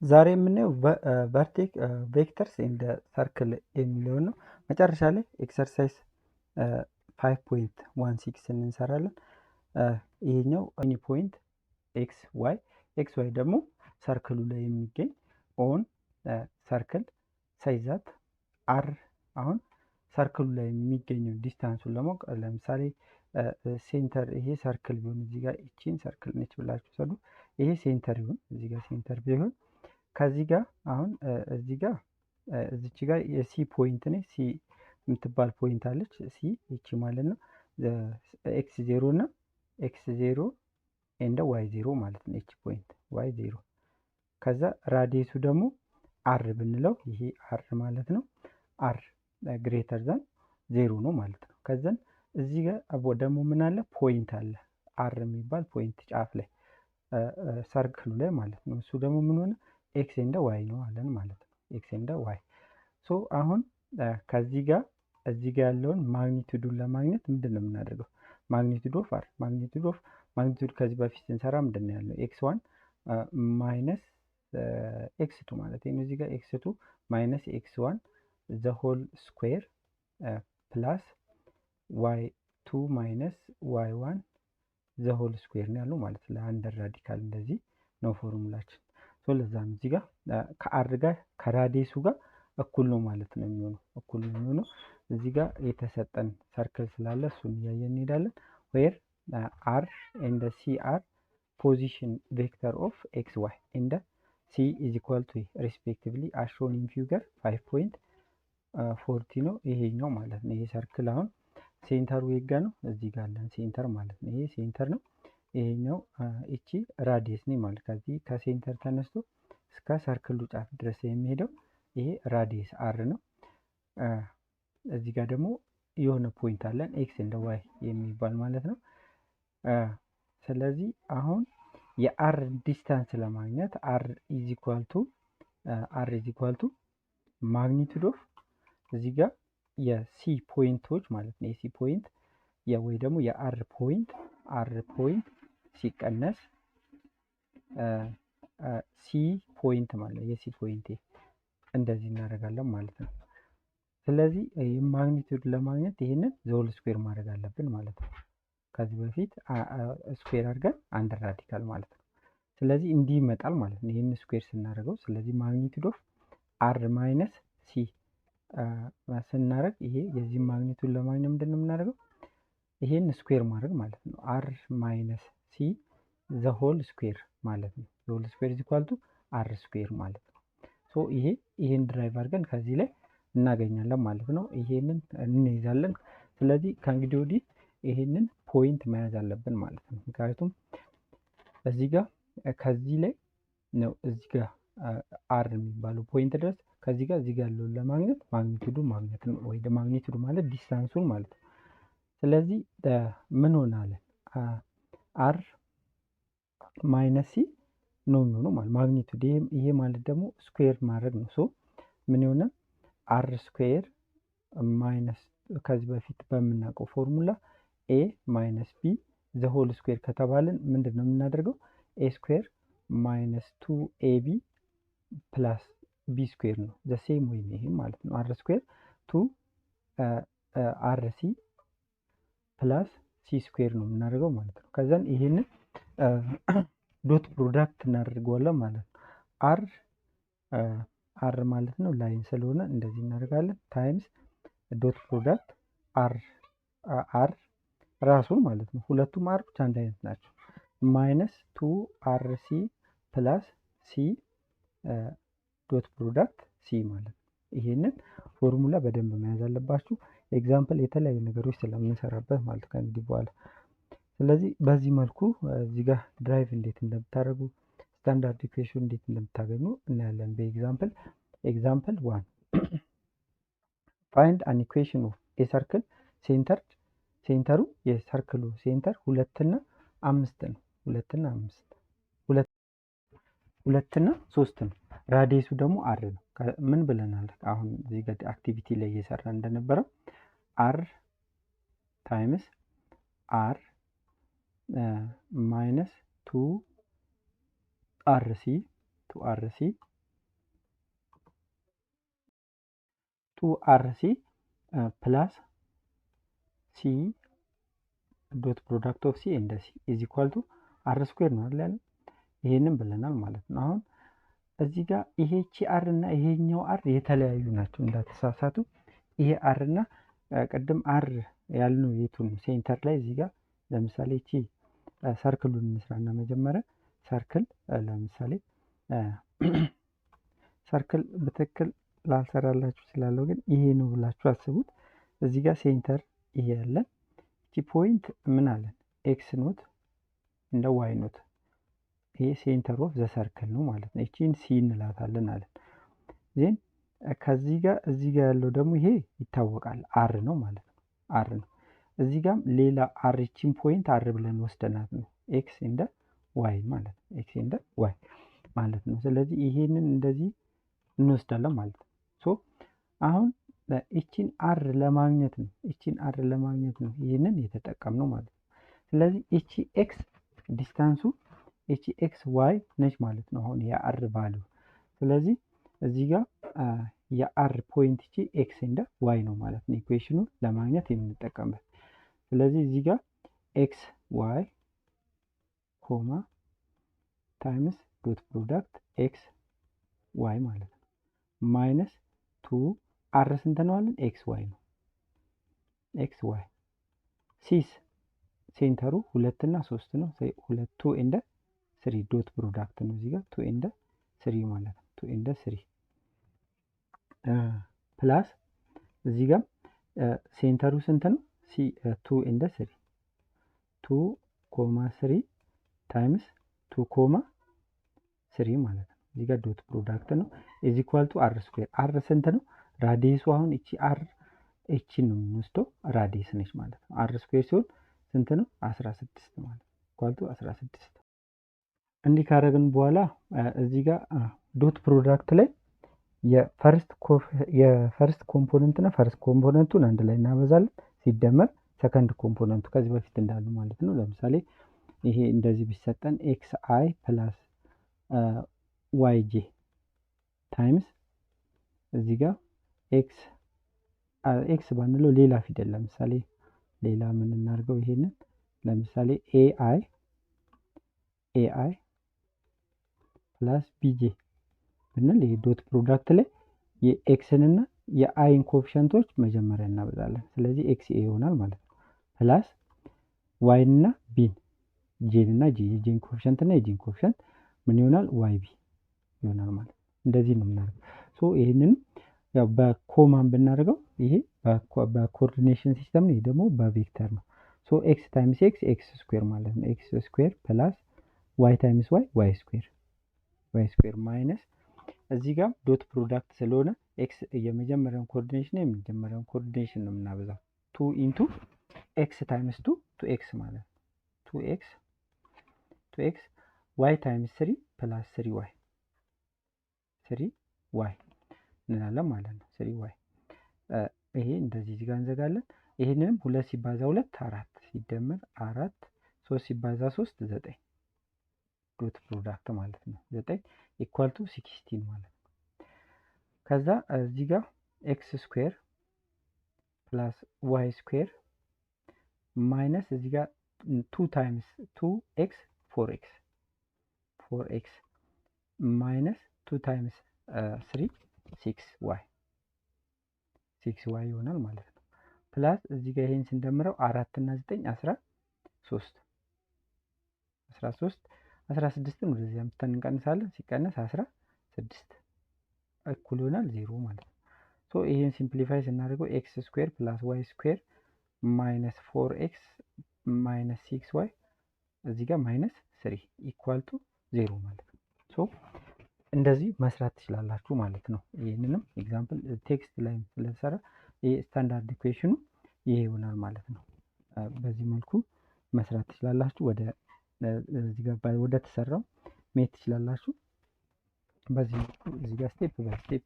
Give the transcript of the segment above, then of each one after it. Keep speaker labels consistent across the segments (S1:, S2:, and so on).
S1: ዛሬ የምናየው ቬክተርስ ኤንድ ሰርክል የሚለውን ነው። መጨረሻ ላይ ኤክሰርሳይዝ 5.16 እንሰራለን። ይሄኛው ኤኒ ፖይንት ኤክስ ዋይ ደግሞ ሰርክሉ ላይ የሚገኝ ኦን ሰርክል ሳይዛት አር። አሁን ሰርክሉ ላይ የሚገኘው ዲስታንሱን ለማወቅ ለምሳሌ ሴንተር ይሄ ሰርክል ቢሆን እዚህ ጋር እቺን ሰርክል ነች ብላችሁ ሰዱ። ይሄ ሴንተር ይሁን እዚህ ጋር ሴንተር ቢሆን ከዚህ ጋር አሁን እዚህ ጋር እዚች ጋር የሲ ፖይንት ነች። ሲ የምትባል ፖይንት አለች። ሲ እቺ ማለት ነው ኤክስ 0 እና ኤክስ 0 ኤንድ ዋይ 0 ማለት ነው። እቺ ፖይንት ዋይ 0 ከዛ ራዲየሱ ደግሞ አር ብንለው ይሄ አር ማለት ነው። አር ግሬተር ዛን 0 ነው ማለት ነው። ከዛን እዚህ ጋር ደግሞ ምን አለ ፖይንት አለ አር የሚባል ፖይንት ጫፍ ላይ ሰርክሉ ላይ ማለት ነው። እሱ ደግሞ ምን ሆነ ኤክስ ኤንድ ዋይ ነው አለን ማለት ነው። ኤክስ ኤንድ ዋይ ሶ አሁን ከዚህ ጋር እዚህ ጋር ያለውን ማግኒቱዱን ለማግኘት ምንድን ነው የምናደርገው? ማግኒቱድ ኦፍ አር ማግኒቱድ ከዚህ በፊት ስንሰራ ምንድን ነው ያለው? ኤክስ 1 ማይነስ ኤክስ 2 ማለት ነው። እዚህ ጋር ኤክስ 2 ማይነስ ኤክስ 1 ዘ ሆል ስኩዌር ፕላስ ዋይ 2 ማይነስ ዋይ 1 ዘ ሆል ስኩዌር ነው ያለው ማለት ነው። ለአንደር ራዲካል እንደዚህ ነው ፎርሙላችን። ለዛ ነው እዚህ ጋር ከአር ጋር ከራዲየሱ ጋር እኩል ነው ማለት ነው የሚሆነው። እኩል ነው የሚሆነው እዚህ ጋር የተሰጠን ሰርክል ስላለ እሱን እያየን እንሄዳለን። ዌር አር ኤንድ ሲ አር ፖዚሽን ቬክተር ኦፍ ኤክስ ዋይ ኤንድ ሲ ኢዝ ኢኳል ቱ ሪስፔክቲቭሊ አስ ሾን ኢን ፊገር 5.40 ነው ይሄኛው ማለት ነው። ይሄ ሰርክል አሁን ሴንተሩ የጋ ነው እዚህ ጋር አለን ሴንተር ማለት ነው። ይሄ ሴንተር ነው። ይሄኛው እቺ ራዲየስ ነው ማለት ከዚህ ከሴንተር ተነስቶ እስከ ሰርክሉ ጫፍ ድረስ የሚሄደው ይሄ ራዲየስ አር ነው። እዚህ ጋር ደግሞ የሆነ ፖይንት አለን ኤክስ ኤንድ ዋይ የሚባል ማለት ነው። ስለዚህ አሁን የአር ዲስታንስ ለማግኘት አር ኢዝ ኢኳል ቱ ማግኒቱድ ኦፍ እዚህ ጋር የሲ ፖይንቶች ማለት ነው። የሲ ፖይንት ወይ ደግሞ የአር ፖይንት ሲቀነስ ሲ ፖይንት ማለት የሲ ፖይንት እንደዚህ እናደርጋለን ማለት ነው። ስለዚህ ማግኒቱድ ለማግኘት ይህንን ዘሆል ስኩዌር ማድረግ አለብን ማለት ነው። ከዚህ በፊት ስኩዌር አድርገን አንድ ራዲካል ማለት ነው። ስለዚህ እንዲህ ይመጣል ማለት ነው። ይህን ስኩዌር ስናደርገው ስለዚህ ማግኒቱድ ኦፍ አር ማይነስ ሲ ስናደርግ ይሄ የዚህ ማግኒቱድ ለማግኘት ምንድን ነው የምናደርገው? ይሄን ስኩዌር ማድረግ ማለት ነው። አር ማይነስ ሲ ዘ ሆል ስኩዌር ማለት ነው። ዘ ሆል ስኩዌር ኢዝ ኢኳል ቱ አር ስኩዌር ማለት ነው። ሶ ይሄን ድራይቭ አድርገን ከዚህ ላይ እናገኛለን ማለት ነው። ይሄንን እንይዛለን። ስለዚህ ከእንግዲህ ወዲህ ይሄንን ፖይንት መያዝ አለብን ማለት ነው። ምክንያቱም እዚህ ጋር ከዚህ ላይ ነው እዚህ ጋር አር የሚባለው ፖይንት ድረስ ከዚህ ጋር እዚህ ጋር ያለውን ለማግኘት ማግኒቱዱ ማግኘት ነው ወይ ማግኒቱዱ ማለት ዲስታንሱን ማለት ነው። ስለዚህ ምን ሆናለን? አር ማይነስ ሲ ነው የሚሆነው ማለት ማግኒቱድ። ይሄ ማለት ደግሞ ስኩዌር ማድረግ ነው። ሶ ምን ይሆናል? አር ስኩዌር ማይነስ ከዚህ በፊት በምናውቀው ፎርሙላ ኤ ማይነስ ቢ ዘ ሆል ስኩዌር ከተባልን ምንድን ነው የምናደርገው? ኤ ስኩዌር ማይነስ 2 ኤቢ ፕላስ ቢ ስኩዌር ነው። ዘ ሴም ወይ ይሄ ማለት ነው። አር ስኩዌር 2 አር ሲ ፕላስ ሲ ስኩዌር ነው የምናደርገው ማለት ነው። ከዛን ይሄንን ዶት ፕሮዳክት እናደርገዋለን ማለት ነው። አር ማለት ነው ላይን ስለሆነ እንደዚህ እናደርጋለን ታይምስ ዶት ፕሮዳክት አር ራሱን ማለት ነው። ሁለቱም አሮች አንድ አይነት ናቸው። ማይነስ 2 አር ሲ ፕላስ ሲ ዶት ፕሮዳክት ሲ ማለት ነው። ይሄንን ፎርሙላ በደንብ መያዝ አለባችሁ። ኤግዛምፕል የተለያዩ ነገሮች ስለምንሰራበት ማለት ነው ከእንግዲህ በኋላ። ስለዚህ በዚህ መልኩ እዚህ ጋር ድራይቭ እንዴት እንደምታደርጉ ስታንዳርድ ኢኩዌሽን እንዴት እንደምታገኙ እናያለን በኤግዛምፕል። ኤግዛምፕል 1 ፋይንድ አን ኢኩዌሽን ኦፍ ኤ ሰርክል ሴንተሩ የሰርክሉ ሴንተር 2 እና 5 ነው። 2 እና 3 ነው። ራዲየሱ ደግሞ አር ነው። ምን ብለናል? አሁን እዚህ ጋር አክቲቪቲ ላይ እየሰራ እንደነበረው አር ታይምስ አር ማይነስ 2 አር ሲ 2RC ፕላስ ሲ ዶት ፕሮዳክት ኦፍ ሲ ኤንድ ሲ ኢዝ ኢኳል ቱ አር ስኩዌር ነው አይደል? ይሄንን ብለናል ማለት ነው። አሁን እዚህ ጋር ይሄቺ አር እና ይሄኛው አር የተለያዩ ናቸው እንዳትሳሳቱ። ይሄ አር እና ቅድም አር ያልነው የቱን ሴንተር ላይ እዚህ ጋር ለምሳሌ እቺ ሰርክሉን እንስራና መጀመሪያ ሰርክል ለምሳሌ ሰርክል በትክክል ላልሰራላችሁ ስላለው ግን ይሄ ነው ብላችሁ አስቡት። እዚህ ጋር ሴንተር ይሄ ያለን እቺ ፖይንት ምን አለን ኤክስ ኖት እንደ ዋይ ኖት ይሄ ሴንተር ኦፍ ዘ ሰርክል ነው ማለት ነው። እቺን ሲ እንላታለን አለን። ዜን ከዚህ ጋር እዚህ ጋር ያለው ደግሞ ይሄ ይታወቃል አር ነው ማለት ነው። አር ነው። እዚህ ጋርም ሌላ አር እቺን ፖይንት አር ብለን ወስደናት ነው ኤክስ እንደ ዋይ ማለት ነው። ኤክስ እንደ ዋይ ማለት ነው። ስለዚህ ይሄንን እንደዚህ እንወስዳለን ማለት ነው። ሶ አሁን እቺን አር ለማግኘት ነው ይሄንን የተጠቀምነው ማለት ነው። ስለዚህ እቺ ኤክስ ዲስታንሱ እቺ ኤክስ ዋይ ነች ማለት ነው። አሁን የአር ቫልዩ ስለዚህ እዚህ ጋር የአር ፖይንት እቺ ኤክስ እንደ ዋይ ነው ማለት ነው ኢኩዌሽኑን ለማግኘት የምንጠቀምበት። ስለዚህ እዚህ ጋር ኤክስ ዋይ ኮማ ታይምስ ዶት ፕሮዳክት ኤክስ ዋይ ማለት ነው ማይነስ 2 አር ስንት ነው አለን? ኤክስ ዋይ ነው። ኤክስ ዋይ ሲስ ሴንተሩ 2 እና 3 ነው። 2 እንደ 3 ዶት ፕሮዳክት ነው እዚህ ጋር 2 እንደ 3 ማለት ነው። 2 እንደ 3 ፕላስ እዚህ ጋር ሴንተሩ ስንት ነው? 2 እንደ 3 2 ኮማ 3 ታይምስ 2 ኮማ 3 ማለት ነው። እዚህ ጋር ዶት ፕሮዳክት ነው ኢዝ ኢኳል ቱ አር ስኩዌር። አር ስንት ነው? ራዲየሱ አሁን እቺ አር እቺ ነው የምንወስደው ራዲየስ ነች ማለት ነው። አር ስኩዌር ሲሆን ስንት ነው? 16 ማለት ነው። ኢኳል ቱ 16 እንዲህ ካደረግን በኋላ እዚህ ጋር ዶት ፕሮዳክት ላይ የፈርስት ኮምፖነንት እና ፈርስት ኮምፖነንቱን አንድ ላይ እናበዛለን ሲደመር ሰከንድ ኮምፖነንቱ ከዚህ በፊት እንዳሉ ማለት ነው። ለምሳሌ ይሄ እንደዚህ ቢሰጠን ኤክስ አይ ፕላስ ዋይ ጄ ታይምስ እዚህ ጋር ኤክስ ባንለው ሌላ ፊደል ለምሳሌ ሌላ ምን እናድርገው ይሄንን ለምሳሌ ኤአይ ፕላስ ቢጄ ብንል ይሄ ዶት ፕሮዳክት ላይ የኤክስን እና የአይን ኮፊሸንቶች መጀመሪያ እናበዛለን። ስለዚህ ኤክስ ኤ ይሆናል ማለት ነው። ፕላስ ዋይን እና ቢን ጄን እና የጄን ኮፊሸንት እና የጄን ኮፊሸንት ምን ይሆናል? ዋይ ቢ ይሆናል ማለት ነው። እንደዚህ ነው የምናደርገው። ሶ ይሄንን ያው በኮማን ብናደርገው ይሄ በኮኦርዲኔሽን ሲስተም ነው። ይሄ ደግሞ በቬክተር ነው። ሶ ኤክስ ታይምስ ኤክስ ስኩዌር ማለት ነው። ኤክስ ስኩዌር ፕላስ ዋይ ታይምስ ዋይ ስኩዌር ማይነስ እዚህ ጋር ዶት ፕሮዳክት ስለሆነ ኤክስ የመጀመሪያውን ኮኦርዲኔሽን የመጀመሪያውን ኮኦርዲኔሽን ነው የምናበዛው 2 ኢንቱ ኤክስ ታይምስ 2 ኤክስ ማለት ነው። 2 ኤክስ ዋይ ታይምስ 3 ፕላስ 3 ዋይ እንላለን ማለት ነው። 3 ዋይ ይሄ እንደዚህ እዚህ ጋር እንዘጋለን። ይሄንንም 2 ሲባዛ 2 4 ሲደመር 4 3 ሲባዛ 3 9 ዶት ፕሮዳክት ማለት ነው። 9 ኢኳል ቱ 16 ማለት ነው። ከዛ እዚህ ጋር ኤክስ ስኩዌር ፕላስ ዋይ ስኩዌር ማይነስ እዚህ ጋር 2 ታይምስ 2 ኤክስ 4 ኤክስ ማይነስ 2 ታይምስ 3 6 ዋይ ይሆናል ማለት ነው። ፕላስ እዚህ ጋር ይሄን ስንደምረው 4 እና 9 13 16ን ወደዚህ አምጥተን እንቀንሳለን። ሲቀነስ 16 እኩል ይሆናል 0 ማለት ነው። ሶ ይሄን ሲምፕሊፋይ ስናደርገው ኤክስ ስኩዌር ፕላስ ዋይ ስኩዌር ማይነስ 4 ኤክስ ማይነስ 6 ዋይ እዚህ ጋር ማይነስ 3 ኢኳል ቱ 0 ማለት ነው። ሶ እንደዚህ መስራት ትችላላችሁ ማለት ነው። ይህንንም ኤግዛምፕል ቴክስት ላይ ስለተሰራ ይሄ ስታንዳርድ ኢኩዌሽኑ ይሄ ይሆናል ማለት ነው። በዚህ መልኩ መስራት ትችላላችሁ። እዚህ ጋር ወደ ተሰራው መሄድ ትችላላችሁ። በዚህ እዚህ ጋር ስቴፕ ባይ ስቴፕ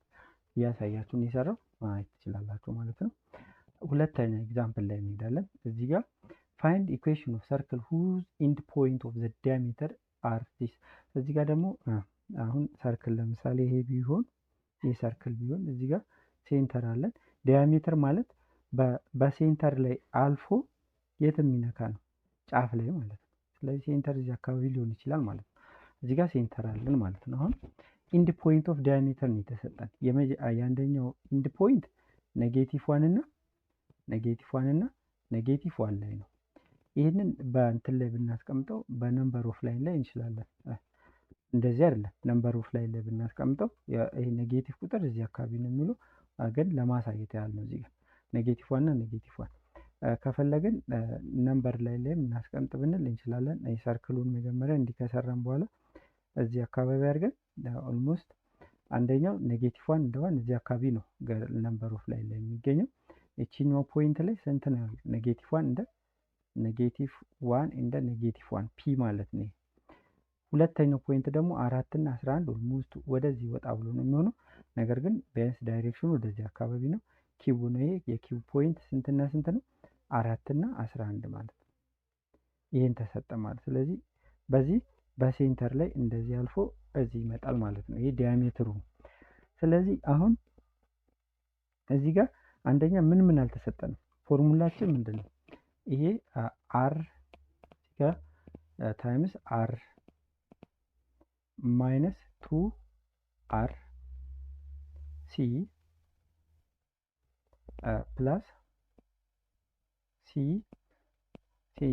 S1: እያሳያችሁ ነው የሰራው ማየት ትችላላችሁ ማለት ነው። ሁለተኛ ኤግዛምፕል ላይ እንሄዳለን። እዚህ ጋር ፋይንድ ኢኩዌሽን ኦፍ ሰርክል ሁዝ ኢንድ ፖይንት ኦፍ ዘ ዲያሜተር አር ዲስ። እዚህ ጋር ደግሞ አሁን ሰርክል ለምሳሌ ይሄ ቢሆን ይሄ ሰርክል ቢሆን እዚህ ጋር ሴንተር አለን። ዲያሜትር ማለት በሴንተር ላይ አልፎ የት የሚነካ ነው? ጫፍ ላይ ማለት ነው። ስለዚህ ሴንተር እዚህ አካባቢ ሊሆን ይችላል ማለት ነው። እዚህ ጋር ሴንተር አለን ማለት ነው። አሁን ኢንድ ፖይንት ኦፍ ዲያሜትር ነው የተሰጠን። የአንደኛው ኢንድ ፖይንት ኔጌቲቭ ዋን እና ኔጌቲቭ ዋን ላይ ነው። ይህንን በእንትን ላይ ብናስቀምጠው በነምበር ኦፍ ላይን ላይ እንችላለን። እንደዚህ አይደለም፣ ነምበር ኦፍ ላይን ላይ ብናስቀምጠው ይሄ ኔጌቲቭ ቁጥር እዚህ አካባቢ ነው የሚለው፣ ግን ለማሳየት ያህል ነው። እዚህ ጋር ኔጌቲቭ ዋን እና ኔጌቲቭ ዋን ከፈለግን ነምበር ላይ እናስቀምጥ ብንል እንችላለን። ሰርክሉን መጀመሪያ እንዲከሰራን በኋላ እዚህ አካባቢ አድርገን ኦልሞስት አንደኛው ኔጌቲቭ ዋን እንደሆነ እዚህ አካባቢ ነው ነምበር ኦፍ ላይን ላይ የሚገኘው። እቺኛው ፖይንት ላይ ስንት ነው? ኔጌቲቭ ዋን እንደ ኔጌቲቭ ዋን ፒ ማለት ነው። ሁለተኛው ፖይንት ደግሞ 4 እና 11 ኦልሞስት ወደዚህ ወጣ ብሎ ነው የሚሆነው። ነገር ግን ቢያንስ ዳይሬክሽኑ ወደዚህ አካባቢ ነው። ኪቡ ነው ይሄ። የኪቡ ፖይንት ስንትና ስንት ነው? 4 እና 11 ማለት ነው። ይሄን ተሰጠ ማለት። ስለዚህ በዚህ በሴንተር ላይ እንደዚህ አልፎ እዚህ ይመጣል ማለት ነው። ይሄ ዲያሜትሩ። ስለዚህ አሁን እዚህ ጋር አንደኛ ምን አልተሰጠንም? ፎርሙላችን ምንድን ነው? ይሄ አር ጋር ታይምስ አር ማይነስ 2 አር ሲ ፕላስ ሲ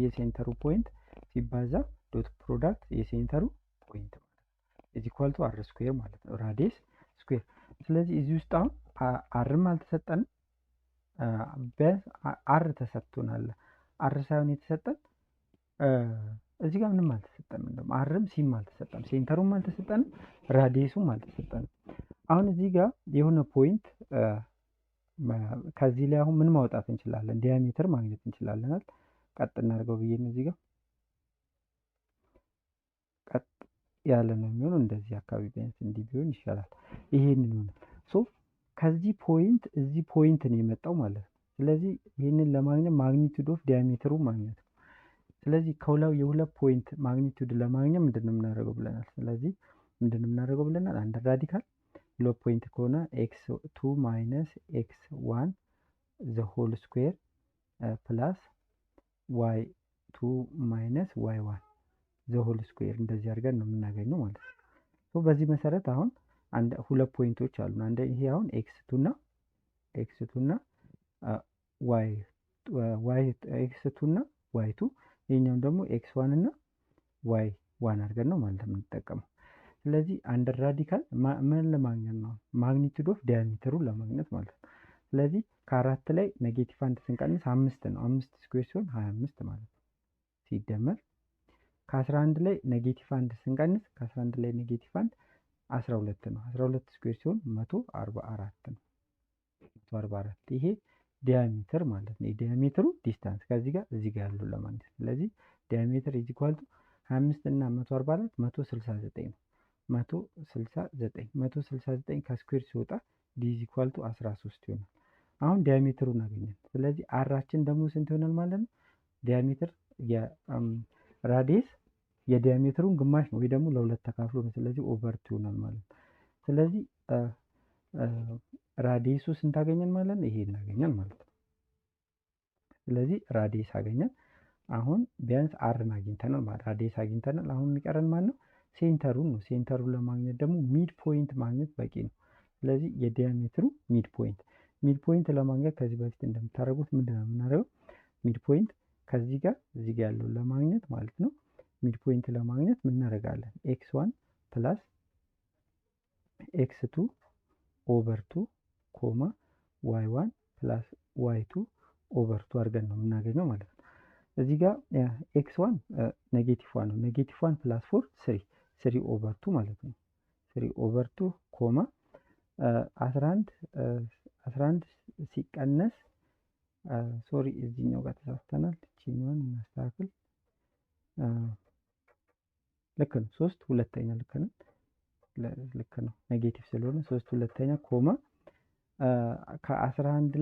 S1: የሴንተሩ ፖይንት ሲባዛ ዶት ፕሮዳክት የሴንተሩ ፖይንት ማለት ነው። እዚህ ኳልቱ አር ስኩዌር ማለት ነው፣ ራዲየስ ስኩዌር። ስለዚህ እዚህ ውስጥ አሁን አርም አልተሰጠንም፣ አር ተሰጥቶናል። አር ሳይሆን የተሰጠን እዚህ ጋር ምንም አልተሰጠንም። እንደውም አርም ሲም አልተሰጠንም፣ ሴንተሩም አልተሰጠንም፣ ራዲየሱም አልተሰጠንም። አሁን እዚህ ጋር የሆነ ፖይንት ከዚህ ላይ አሁን ምን ማውጣት እንችላለን? ዲያሜትር ማግኘት እንችላለናል። ቀጥ እናድርገው ብዬ ነው። እዚህ ጋር ቀጥ ያለ ነው የሚሆነው። እንደዚህ አካባቢ ቢያንስ እንዲህ ቢሆን ይሻላል። ይሄን ይሆናል። ሶ ከዚህ ፖይንት እዚህ ፖይንት ነው የመጣው ማለት ነው። ስለዚህ ይህንን ለማግኘት ማግኒቱድ ኦፍ ዲያሜትሩ ማግኘት ነው። ስለዚህ የሁለት ፖይንት ማግኒቱድ ለማግኘት ምንድን ነው የምናደርገው ብለናል። ስለዚህ ምንድን ነው የምናደርገው ብለናል? አንድ ራዲካል ሁለት ፖይንት ከሆነ ኤክስ 2 ማይነስ ኤክስ 1 ዘ ሆል ስኩዌር ፕላስ ዋይ 2 ማይነስ ዋይ 1 ዘ ሆል ስኩዌር እንደዚህ አድርገን ነው የምናገኘው ማለት ነው። በዚህ መሰረት አሁን ሁለት ፖይንቶች አሉ። ይሄ አሁን ኤክስ 2 እና ዋይ ኤክስ 2 እና ዋይ 2፣ ይሄኛውን ደግሞ ኤክስ 1 እና ዋይ 1 አድርገን ነው ማለት የምንጠቀመው። ስለዚህ አንድ ራዲካል ምን ለማግኘት ነው? ማግኒቱድ ኦፍ ዲያሜትሩን ለማግኘት ማለት ነው። ስለዚህ ከአራት ላይ ኔጌቲቭ 1 ስንቀንስ 5 ነው። 5 ስኩዌር ሲሆን 25 ማለት ነው። ሲደመር ከ11 ላይ ኔጌቲቭ 1 ስንቀንስ ከ11 ላይ ኔጌቲቭ 1 12 ነው። 12 ስኩዌር ሲሆን 144 ነው። 144 ይሄ ዲያሜትር ማለት ነው። የዲያሜትሩ ዲስታንስ ከዚህ ጋር እዚህ ጋር ያለው ለማግኘት። ስለዚህ ዲያሜትር ኢዝ ኢኳል ቱ 25 እና 144 169 ነው። 169 ከስኩዌር ሲወጣ ዲ ኢዝ ኢኳል ቱ 13 ይሆናል። አሁን ዲያሜትሩን አገኘን። ስለዚህ አራችን ደግሞ ስንት ይሆናል ማለት ነው? ዲያሜትር ራዲየስ የዲያሜትሩን ግማሽ ነው፣ ወይ ደግሞ ለሁለት ተካፍሎ ነው። ስለዚህ ኦቨር 2 ይሆናል ማለት ነው። ስለዚህ ራዲየሱ ስንት አገኘን ማለት ነው? ይሄ እናገኘን ማለት ነው። ስለዚህ ራዲየስ አገኘን። አሁን ቢያንስ አርን አግኝተናል ማለት ራዲየስ አግኝተናል። አሁን የሚቀረን ማለት ነው ሴንተሩን ነው። ሴንተሩን ለማግኘት ደግሞ ሚድ ፖይንት ማግኘት በቂ ነው። ስለዚህ የዲያሜትሩ ሚድ ፖይንት ለማግኘት ከዚህ በፊት እንደምታደርጉት ምንድን ነው የምናደርገው? ሚድ ፖይንት ከዚህ ጋር እዚህ ጋር ያለውን ለማግኘት ማለት ነው። ሚድ ፖይንት ለማግኘት ምን እናደርጋለን? ኤክስ 1 ፕላስ ኤክስ 2 ኦቨር 2 ኮማ ዋይ 1 ፕላስ ዋይ 2 ኦቨር 2 አድርገን ነው የምናገኘው ማለት ነው። እዚህ ጋር ኤክስ 1 ኔጌቲቭ 1 ነው። ኔጌቲቭ 1 ፕላስ 4 3 ኦቨር 2 ማለት ነው። 3 ኦቨር 2 ኮማ 11 ሲቀነስ ሶሪ እዚህኛው ጋር ተሳስተናል። እቺኛውን እናስተካክል። ልክ ነው። 3 ሁለተኛ ልክ ነው። ኔጌቲቭ ስለሆነ 3 ሁለተኛ ኮማ ከ11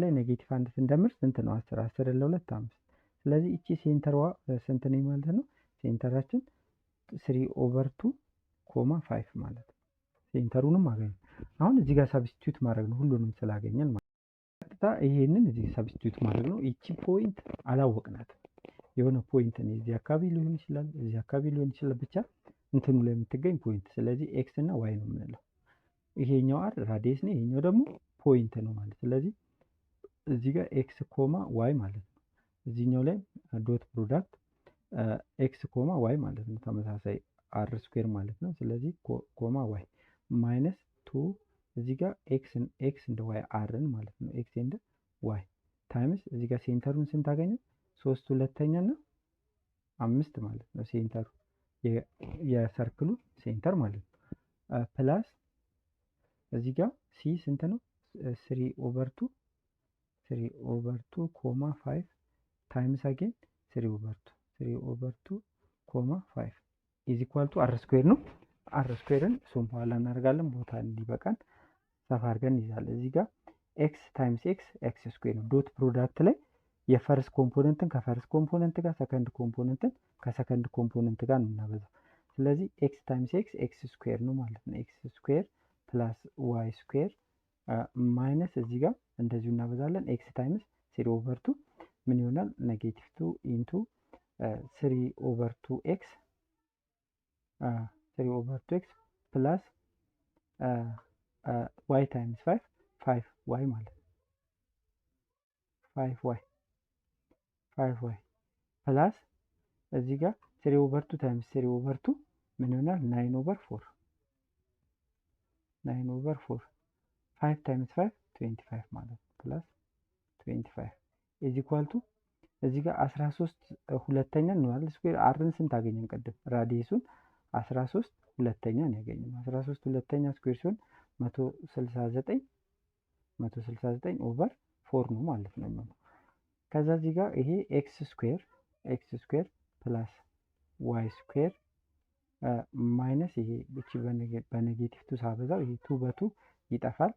S1: ላይ ኔጌቲቭ 1 ስንደምር ስንት ነው? 10 ለ2 5። ስለዚህ እቺ ሴንተሯ ስንት ነው ማለት ነው? ሴንተራችን 3 ኦቨር 2 ኮማ 5 ማለት ነው። ሴንተሩንም አገኘ። አሁን እዚህ ጋር ሰብስቲቱት ማድረግ ነው ሁሉንም ስላገኘን ማለት ነው። ቀጥታ ይሄንን እዚህ ሰብስቲቱት ማድረግ ነው። ይቺ ፖይንት አላወቅናትም። የሆነ ፖይንት ነው እዚህ አካባቢ ሊሆን ይችላል፣ እዚህ አካባቢ ሊሆን ይችላል፣ ብቻ እንትኑ ላይ የምትገኝ ፖይንት። ስለዚህ ኤክስ እና ዋይ ነው የምንለው። ይሄኛው አር ራዲየስ ነው፣ ይሄኛው ደግሞ ፖይንት ነው ማለት። ስለዚህ እዚህ ጋር ኤክስ ኮማ ዋይ ማለት ነው። እዚህኛው ላይ ዶት ፕሮዳክት ኤክስ ኮማ ዋይ ማለት ነው። ተመሳሳይ አር ስኩዌር ማለት ነው። ስለዚህ ኮማ ዋይ ማይነስ ቱ እዚህ ጋር ኤክስ እንደ ዋይ አርን ማለት ነው። ኤክስ እንደ ዋይ ታይምስ እዚህ ጋር ሴንተሩን ስንት አገኘ? 3/2 እና 5 ማለት ነው። ሴንተሩ የሰርክሉ ሴንተር ማለት ነው። ፕላስ እዚህ ጋር ሲ ስንት ነው? 3/2 ኮማ 5 ታይምስ አጌን 3/2 ኮማ 5 ኢዝ ኢኳል ቱ አር ስኩዌር ነው። አር ስኩዌርን እሱም በኋላ እናደርጋለን ቦታ እንዲበቃን ሰፋ አድርገን እንይዛለን። እዚህ ጋር ኤክስ ታይምስ ኤክስ ስኩዌር ነው። ዶት ፕሮዳክት ላይ የፈርስት ኮምፖነንትን ከፈርስት ኮምፖነንት ጋር፣ ሰከንድ ኮምፖነንትን ከሰከንድ ኮምፖነንት ጋር ነው የምናበዛው። ስለዚህ ኤክስ ታይምስ ኤክስ ስኩዌር ነው ማለት ነው። ኤክስ ስኩዌር ፕላስ ዋይ ስኩዌር ማይነስ እዚህ ጋር እንደዚሁ እናበዛለን። ኤክስ ታይምስ 3/2 ምን ይሆናል? ኔጌቲቭ 2 ኢንቱ 3/2 ኤክስ ፕላስ ዋይ ታይምስ 5 ዋይ ማለት ነው። 5 ዋይ ፕላስ እዚህ ጋር 3/2 ታይምስ 3/2 ምን ይሆናል? 9/4 5 ታይምስ 5 25 ማለት ነው። ፕላስ 25 ኢዝ ኢኳል ቱ እዚህ ጋር 13/2 ነው አይደል? ስኩዌር አርን ስንት አገኘን ቅድም? ራዲየሱን 13/2 ነው ያገኘነው። 13/2 ስኩዌር ሲሆን 169/4 ነው ማለት ነው። ከዛ እዚህ ጋር ይሄ ኤክስ ስኩዌር ፕላስ ዋይ ስኩዌር ማይነስ ይሄ ብቻ በኔጌቲቭ 2 ሳበዛው ይሄ 2 በ2 ይጠፋል።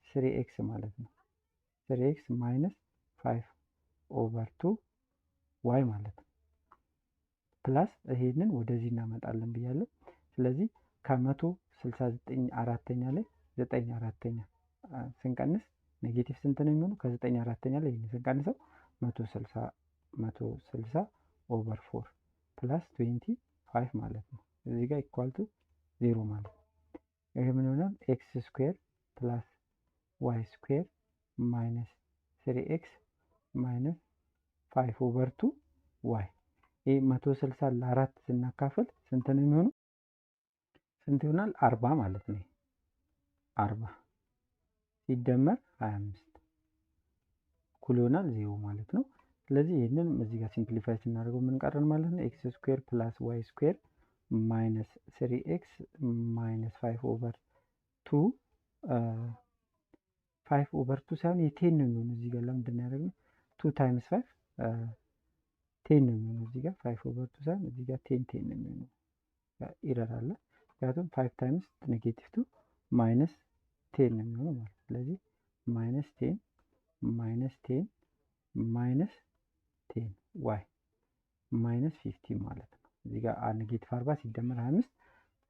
S1: 3x ማለት ነው። 3x ማይነስ 5/2 ዋይ ማለት ነው። ፕላስ ይሄንን ወደዚህ እናመጣለን ብያለሁ። ስለዚህ ከ169/4 ላይ 9/4 ስንቀንስ ኔጌቲቭ ስንት ነው የሚሆነው? ከ9/4 ላይ ይሄን ስንቀንሰው 160/4 ፕላስ 25 ማለት ነው። እዚህ ጋር ኢኳል ቱ 0 ማለት ነው። ይሄ ምን ይሆናል? ኤክስ ስኩዌር ፕላስ ዋይ ስኩዌር ማይነስ 3x ማይነስ 5/2 ዋይ። ይሄ 160 ለ4 ስናካፍል ስንት ነው የሚሆነው? ስንት ይሆናል? 40 ማለት ነው። 40 ሲደመር 25 እኩል ይሆናል 0 ማለት ነው። ስለዚህ ይህንን እዚህ ጋር ሲምፕሊፋይ ስናደርገው ምን ቀረን ማለት ነው? ኤክስ ስኩዌር ፕላስ ዋይ ስኩዌር ማይነስ 3x ማይነስ 5/2 5/2 ሳይሆን የቴን ነው የሚሆነው። እዚህ ጋር ለምንድን ነው ያደረግነው? 2 ታይምስ 5 ቴን ነው የሚሆነው። እዚህ ጋር 5/2 ሳይሆን እዚህ ጋር ቴን ነው የሚሆነው። ኢረር አለ። ምክንያቱም 5 ታይምስ ኔጌቲቭ 2 ማይነስ 10 ነው የሚሆነው ማለት ነው። ስለዚህ ማይነስ 10 ማይነስ 10 ዋይ ማይነስ 50 ማለት ነው። እዚህ ጋር ኔጌቲቭ 40 ሲደመር 25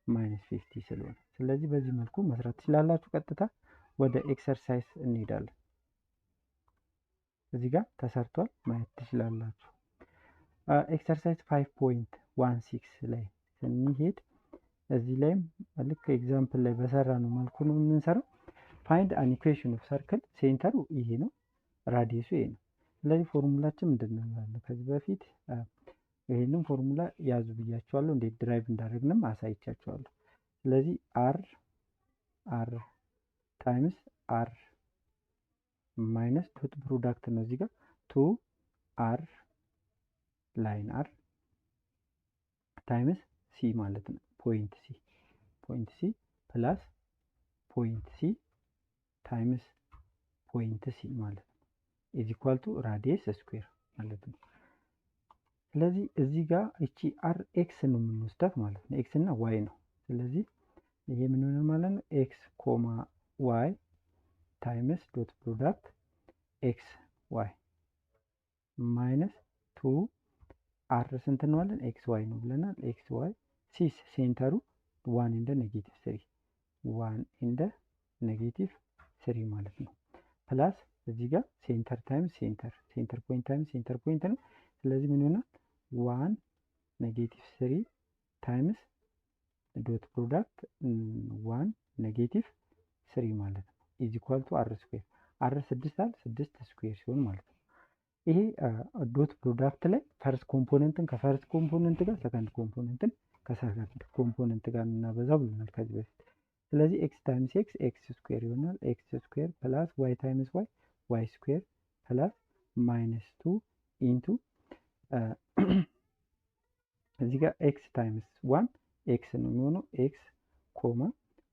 S1: ማይነስ 50 ስለሆነ፣ ስለዚህ በዚህ መልኩ መስራት ትችላላችሁ። ቀጥታ ወደ ኤክሰርሳይዝ እንሄዳለን። እዚህ ጋር ተሰርቷል ማየት ትችላላችሁ። ኤክሰርሳይዝ 5.16 ላይ ስንሄድ እዚህ ላይም ልክ ኤግዛምፕል ላይ በሰራ ነው መልኩ ነው የምንሰራው። ፋይንድ አን ኢኩዌሽን ኦፍ ሰርክል ሴንተሩ ይሄ ነው፣ ራዲየሱ ይሄ ነው። ስለዚህ ፎርሙላችን ምንድን ነው ያለው? ከዚህ በፊት ይሄንን ፎርሙላ ያዙ ብያቸዋለሁ። እንዴት ድራይቭ እንዳደረግንም አሳይቻቸዋለሁ። ስለዚህ አር ታይምስ አር ማይነስ ዶት ፕሮዳክት ነው እዚህ ጋር 2 አር ላይን አር ታይምስ ሲ ማለት ነው ፖይንት ሲ ፕላስ ፖይንት ሲ ታይምስ ፖይንት ሲ ማለት ነው ኢዝ ኢኳል ቱ ራዲየስ ስኩዌር ማለት ነው። ስለዚህ እዚህ ጋር እቺ አር ኤክስ ነው የምንወስዳት ማለት ነው። ኤክስ እና ዋይ ነው። ስለዚህ ይሄ ምን ሆነ ማለት ነው? ኤክስ ኮማ ዋይ ታይምስ ዶት ፕሮዳክት ኤክስ ዋይ ማይነስ 2 አር ስንት እንዋለን? ኤክስ ዋይ ነው ብለናል። ኤክስ ዋይ ሲስ ሴንተሩ 1 እንደ ኔጌቲቭ 3 1 ኢንደ ኔጌቲቭ 3 ማለት ነው። ፕላስ እዚህ ጋር ሴንተር ታይምስ ሴንተር ፖይንት ታይምስ ሴንተር ፖይንት ነው። ስለዚህ ምን ይሆናል? 1 ኔጌቲቭ 3 ታይምስ ዶት ፕሮዳክት 1 ኔጌቲቭ 3 ማለት ነው። ኢዝ ኢኳል ቱ አር ስኩዌር አር 6 ስኩዌር ሲሆን ማለት ነው። ይሄ ዶት ፕሮዳክት ላይ ፈርስት ኮምፖነንትን ከፈርስት ኮምፖነንት ጋር ሰከንድ ኮምፖነንትን ከሰከንድ ኮምፖነንት ጋር እናበዛው ብለናል ከዚህ በፊት። ስለዚህ ኤክስ ታይምስ ኤክስ ስኩዌር ይሆናል። ኤክስ ስኩዌር ፕላስ ዋይ ታይምስ ዋይ ስኩዌር ፕላስ ማይነስ 2 ኢንቱ እዚህ ጋር ኤክስ ታይምስ 1 ኤክስ ነው የሚሆነው። ኤክስ ኮማ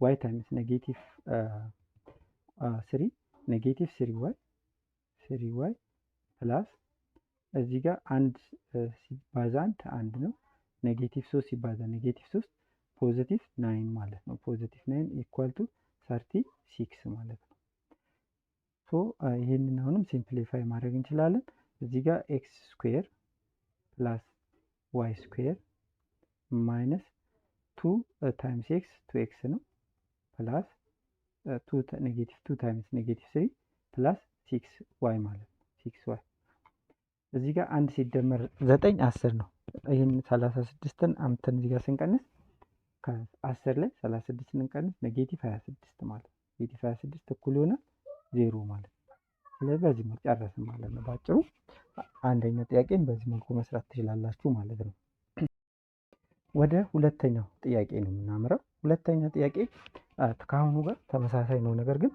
S1: ዋይ ታይምስ ኔጌቲቭ 3 ኔጌቲቭ 3 ዋይ ፕላስ እዚህ ጋር አንድ ሲባዛ አንድ ነው። ኔጌቲቭ 3 ሲባዛ ኔጌቲቭ 3 ፖዚቲቭ 9 ማለት ነው። ፖዚቲቭ 9 ኢኳል ቱ 36 ማለት ነው። ሶ ይሄንን አሁንም ሲምፕሊፋይ ማድረግ እንችላለን። እዚህ ጋር ኤክስ ስኩዌር ፕላስ ዋይ ስኩዌር ማይነስ 2 ታይምስ ኤክስ 2ኤክስ ነው ፕላስ ኔጌቲቭ 2 ታይምስ ኔጌቲቭ 3 ፕላስ 6 ዋይ ማለት ነው። 6 ዋይ እዚህ ጋር አንድ ሲደመር 9 10 ነው። ይህን 36ን አምተን እዚህ ጋር ስንቀንስ ከ10 ላይ 36 ስንቀንስ ኔጌቲቭ 26 ማለት ነው። ኔጌቲቭ 26 እኩል ይሆናል 0 ማለት ነው። ስለዚህ በዚህ መልኩ ጨረስን ማለት ነው። ባጭሩ አንደኛ ጥያቄን በዚህ መልኩ መስራት ትችላላችሁ ማለት ነው። ወደ ሁለተኛው ጥያቄ ነው የምናምረው። ሁለተኛ ጥያቄ ከአሁኑ ጋር ተመሳሳይ ነው፣ ነገር ግን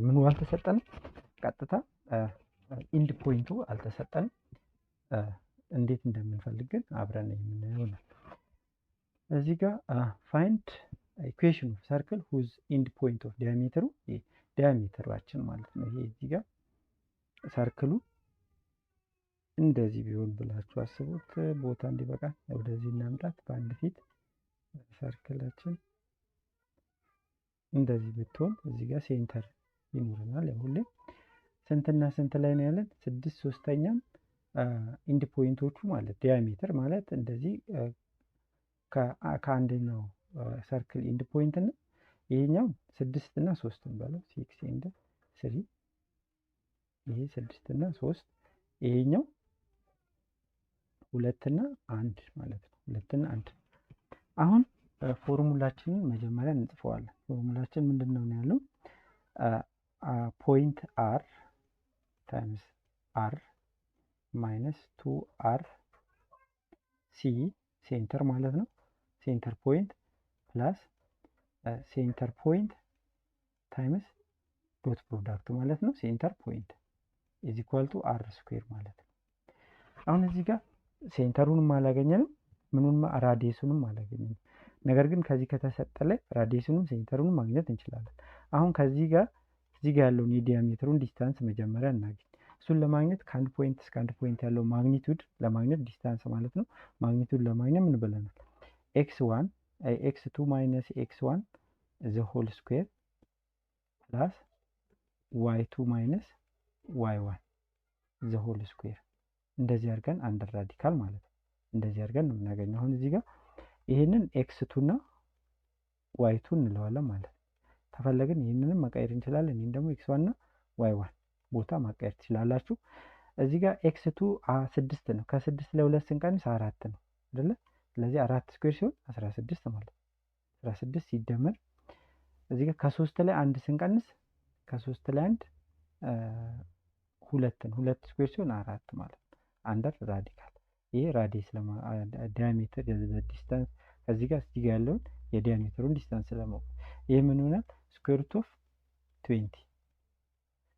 S1: ምኑ አልተሰጠንም። ቀጥታ ኢንድ ፖይንቱ አልተሰጠንም። እንዴት እንደምንፈልግ ግን አብረን የምናየው ነው። እዚህ ጋር ፋይንድ ኢኩዌሽን ኦፍ ሰርክል ሁዝ ኢንድ ፖይንት ኦፍ ዲያሜትሩ ዲያሜትራችን ማለት ነው። ይሄ እዚህ ጋር ሰርክሉ እንደዚህ ቢሆን ብላችሁ አስቡት። ቦታ እንዲበቃ ወደዚህ እናምጣት። በአንድ ፊት ሰርክላችን እንደዚህ ብትሆን እዚህ ጋር ሴንተር ይኖረናል። ያው ሁሌ ስንትና ስንት ላይ ነው ያለን? 6/3 ኢንድ ፖይንቶቹ ማለት ዲያሜትር ማለት እንደዚህ ከአንደኛው ሰርክል ኢንድ ፖይንት እና ይሄኛው 6 እና 3 እንበለው 6 ኢንድ 3 ይሄ 6 እና 3 ይሄኛው 2 እና 1 ማለት ነው። 2 እና 1 አሁን ፎርሙላችንን መጀመሪያ እንጽፈዋለን። ፎርሙላችን ምንድነው ነው ያለው? ፖይንት አር ታይምስ አር ማይነስ 2r ሲ ሴንተር ማለት ነው። ሴንተር ፖይንት ፕላስ ሴንተር ፖይንት ታይምስ ዶት ፕሮዳክት ማለት ነው። ሴንተር ፖይንት ኢዝ ኢኳል ቱ አር ስኩዌር ማለት ነው። አሁን እዚህ ጋር ሴንተሩንም አላገኘንም፣ ምኑንም ራዲየሱንም አላገኘንም። ነገር ግን ከዚህ ከተሰጠ ላይ ራዲየሱንም ሴንተሩንም ማግኘት እንችላለን። አሁን ከዚህ ጋር ያለውን የዲያሜትሩን ዲስታንስ መጀመሪያ እናገኝ። እሱን ለማግኘት ከአንድ ፖይንት እስከ አንድ ፖይንት ያለው ማግኒቱድ ለማግኘት ዲስታንስ ማለት ነው። ማግኒቱድ ለማግኘት ምን ብለናል? x2 ማይነስ x1 ዘ ሆል ስኩዌር ፕላስ y2 ማይነስ y1 ዘ ሆል ስኩዌር እንደዚህ አድርገን አንድ ራዲካል ማለት ነው። እንደዚህ አድርገን ነው የምናገኘው። አሁን እዚህ ጋር ይሄንን x2 እና y2 እንለዋለን ማለት ነው። ተፈለግን ይህንንም መቀየር እንችላለን። ይህን ደግሞ x1 እና y1 ቦታ ማቀየር ትችላላችሁ። እዚህ ጋር x2 6 ነው። ከ6 ላይ 2 ስንቀንስ 4 ነው አይደለ? ስለዚህ 4 ስኩዌር ሲሆን 16 ማለት ነው። 16 ሲደመር እዚህ ጋር ከ3 ላይ 1 ስንቀንስ ከ3 ላይ 1 2 ነው። 2 ስኩዌር ሲሆን 4 ማለት ነው። አንደር ራዲካል ይሄ ራዲየስ ዲያሜትር ዲስታንስ እዚህ ጋር ያለውን የዲያሜትሩን ዲስታንስ ለማወቅ ይሄ ምን ይሆናል? ስኩዌር ሩት ኦፍ 20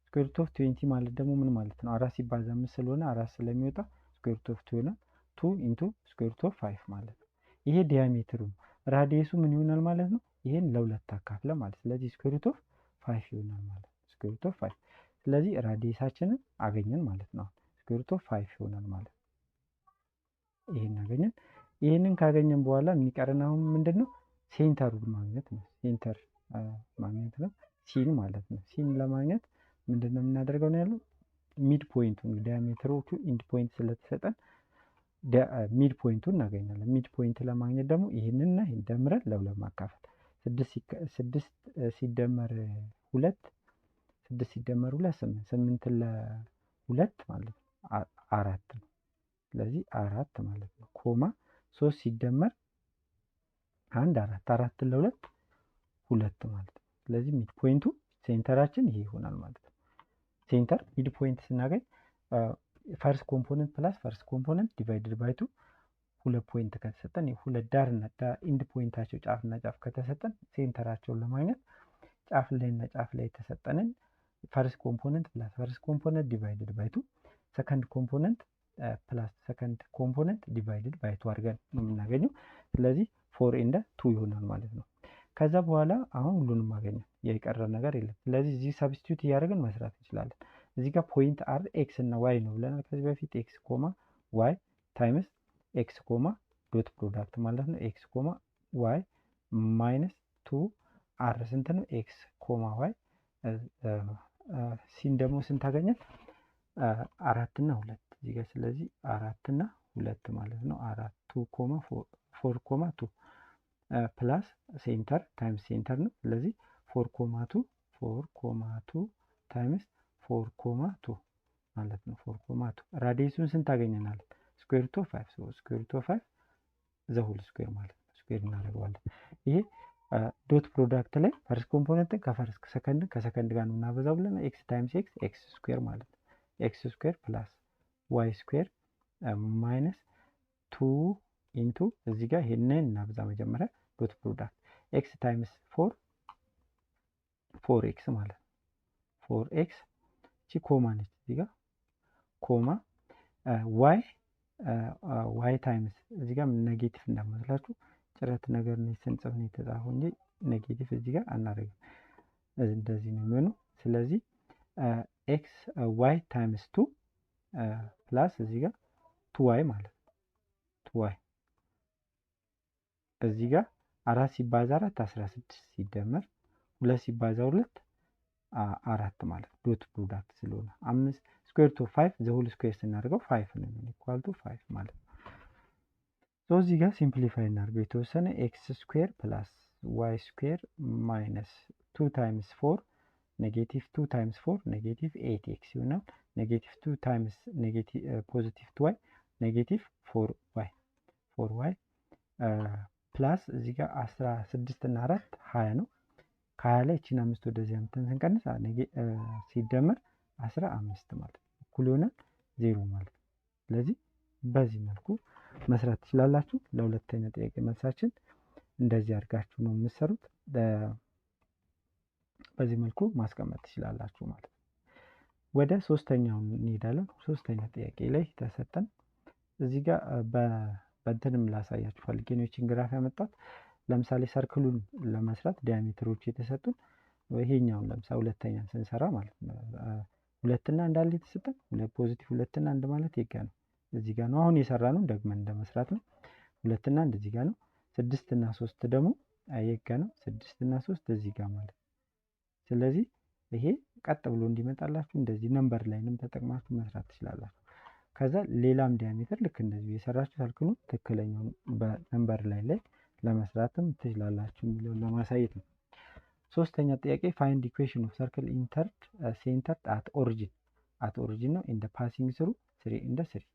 S1: ስኩዌር ሩት ኦፍ 20 ማለት ደግሞ ምን ማለት ነው? 4 ሲባዛ 5 ስለሆነ 4 ስለሚወጣ ስኩዌር ሩት ኦፍ 2 ይሆናል። 2 ኢንቱ ስኩዌር ሩት ኦፍ 5 ማለት ነው። ይሄ ዲያሜትሩ ራዲየሱ ምን ይሆናል ማለት ነው? ይሄን ለሁለት አካፍለ ማለት ስለዚህ ስኩዌር ሩት ኦፍ 5 ይሆናል ማለት ነው። ስኩዌር ሩት ኦፍ 5 ስለዚህ ራዲየሳችንን አገኘን ማለት ነው። ስኩዌር ሩት ኦፍ 5 ይሆናል ማለት ነው። ይሄን አገኘን። ይሄንን ካገኘን በኋላ የሚቀረን አሁን ምንድነው? ሴንተሩን ማግኘት ነው። ሴንተር ማግኘት ነው። ሲን ማለት ነው። ሲን ለማግኘት ምንድነው የምናደርገው ነው ያለው? ሚድ ፖይንቱን ዲያሜትሮቹ ኢንድ ፖይንት ስለተሰጠን ሚድ ፖይንቱን እናገኛለን። ሚድ ፖይንት ለማግኘት ደግሞ ይህንንና ይህን ደምረን ለሁለት ማካፈል 6 ሲደመር 2 6 ሲደመር 2 8 8 ለ2 ማለት ነው 4 ነው። ስለዚህ 4 ማለት ነው ኮማ 3 ሲደመር 1 4 4 ለ2 2 ማለት ነው። ስለዚህ ሚድ ፖይንቱ ሴንተራችን ይሄ ይሆናል ማለት ነው። ሴንተር ሚድ ፖይንት ስናገኝ ፈርስት ኮምፖነንት ፕላስ ፈርስት ኮምፖነንት ዲቫይድድ ባይ 2 ሁለት ፖይንት ከተሰጠን ሁለት ዳርና ኢንድ ፖይንታቸው ጫፍና ጫፍ ከተሰጠን ሴንተራቸውን ለማግኘት ጫፍ ላይና ጫፍ ላይ የተሰጠንን ፈርስት ኮምፖነንት ፕላስ ፈርስት ኮምፖነንት ዲቫይድድ ባይ 2 ሰከንድ ኮምፖነንት ፕላስ ሰከንድ ኮምፖነንት ዲቫይድድ ባይ 2 አድርገን ነው የምናገኘው። ስለዚህ 4 ኤንድ 2 ይሆናል ማለት ነው። ከዛ በኋላ አሁን ሁሉንም አገኘን፣ የቀረ ነገር የለም። ስለዚህ እዚህ ሰብስቲቱት እያደረግን መስራት እንችላለን። እዚህ ጋር ፖይንት አር ኤክስ እና ዋይ ነው ብለናል ከዚህ በፊት። ኤክስ ኮማ ዋይ ታይምስ ኤክስ ኮማ ዶት ፕሮዳክት ማለት ነው። ኤክስ ኮማ ዋይ ማይነስ 2 አር ስንት ነው? ኤክስ ኮማ ዋይ ሲን ደግሞ ስንት አገኘን? 4 እና 2 እዚህ ጋር። ስለዚህ 4 እና 2 ማለት ነው። 2 ኮማ 4 ኮማ 2 ፕላስ ሴንተር ታይምስ ሴንተር ነው። ስለዚህ 4 ኮማ 2 ታይምስ 4 ኮማ 2 ማለት ነው። 4 ኮማ 2 ራዲየሱን ስንት አገኘናል? ስኩዌር ሩት ኦፍ 5 ስኩዌር ሩት ኦፍ 5 ዘ ሆል ስኩዌር ማለት ነው። ስኩዌር እናደርገዋለን። ይሄ ዶት ፕሮዳክት ላይ ፈርስት ኮምፖነንትን ከፈርስት ሰከንድን ከሰከንድ ጋር ነው እናበዛው ብለን ኤክስ ታይምስ ኤክስ ኤክስ ስኩዌር ማለት ነው። ኤክስ ስኩዌር ፕላስ ዋይ ስኩዌር ማይነስ 2 ኢንቱ እዚህ ጋር ይሄንን እናብዛ መጀመሪያ ዶት ፕሮዳክት ኤክስ ታይምስ 4 ኤክስ ማለት ነው። 4 ኤክስ እቺ ኮማ ነች እዚህ ጋር ኮማ ዋይ ታይምስ እዚህ ጋር ኔጌቲቭ እንዳመስላችሁ ጭረት ነገር ነው ስንጽፍ ነው የተጻፈው እንጂ ኔጌቲቭ እዚህ ጋር አናደርግም። እንደዚህ ነው የሚሆነው። ስለዚህ ኤክስ ዋይ ታይምስ 2 ፕላስ እዚህ ጋር 2y ማለት ነው። 2y እዚህ ጋር 4 ሲባዛ 4 16 ሲደመር 2 ሲባዛ 2 4 ማለት ነው። ዶት ፕሮዳክት ስለሆነ 5 ስኩዌር ሩት ኦፍ 5 ዘ ሆል ስኩዌር ስናደርገው 5 ነው ኢኳል ቱ 5 ማለት ነው። ሶ እዚህ ጋር ሲምፕሊፋይ እናድርገው የተወሰነ ኤክስ ስኩዌር ፕላስ ዋይ ስኩዌር ማይነስ 2 ታይምስ 4 ኔጌቲቭ 2 ታይምስ 4 ኔጌቲቭ 8 ኤክስ ይሆናል። ኔጌቲቭ 2 ታይምስ ኔጌቲቭ ፖዚቲቭ 2 ዋይ ኔጌቲቭ 4 ዋይ ፕላስ እዚህ ጋር 16 እና 4 20 ነው። ከ20 ላይ እቺን 5 ወደዚህ አምጥተን ስንቀንስ ሲደመር 15 ማለት ነው እኩል ይሆናል 0 ማለት ነው። ስለዚህ በዚህ መልኩ መስራት ትችላላችሁ። ለሁለተኛ ጥያቄ መልሳችን እንደዚህ አድርጋችሁ ነው የምትሰሩት። በዚህ መልኩ ማስቀመጥ ትችላላችሁ ማለት ነው። ወደ ሶስተኛው እንሄዳለን። ሶስተኛ ጥያቄ ላይ ተሰጠን እዚህ ጋር በእንትንም ላሳያችሁ ፈልጌ ነው ይህችን ግራፍ ያመጣት። ለምሳሌ ሰርክሉን ለመስራት ዲያሜትሮች የተሰጡን ይሄኛውን ለምሳሌ ሁለተኛን ስንሰራ ማለት ነው 2 እና 1 አለ የተሰጠን ፖዚቲቭ 2 እና 1 ማለት ይጋ ነው እዚህ ጋር ነው። አሁን የሰራ ነው ደግመን እንደመስራት ነው። 2 እና 1 እዚህ ጋር ነው። 6 እና 3 ደግሞ ይጋ ነው። 6 እና 3 እዚህ ጋር ማለት ነው። ስለዚህ ይሄ ቀጥ ብሎ እንዲመጣላችሁ እንደዚህ ነምበር ላይንም ተጠቅማችሁ መስራት ትችላላችሁ። ከዛ ሌላም ዲያሜትር ልክ እንደዚህ የሰራችሁ ሰርክሉ ትክክለኛውን በነምበር ላይ ለመስራትም ትችላላችሁ የሚለውን ለማሳየት ነው። ሶስተኛ ጥያቄ ፋይንድ ኢኩዌሽን ኦፍ ሰርክል ኢንተርድ ሴንተር አት ኦሪጂን ነው ኢን ዘ ፓሲንግ ስሩ 3 ኢን ዘ 3።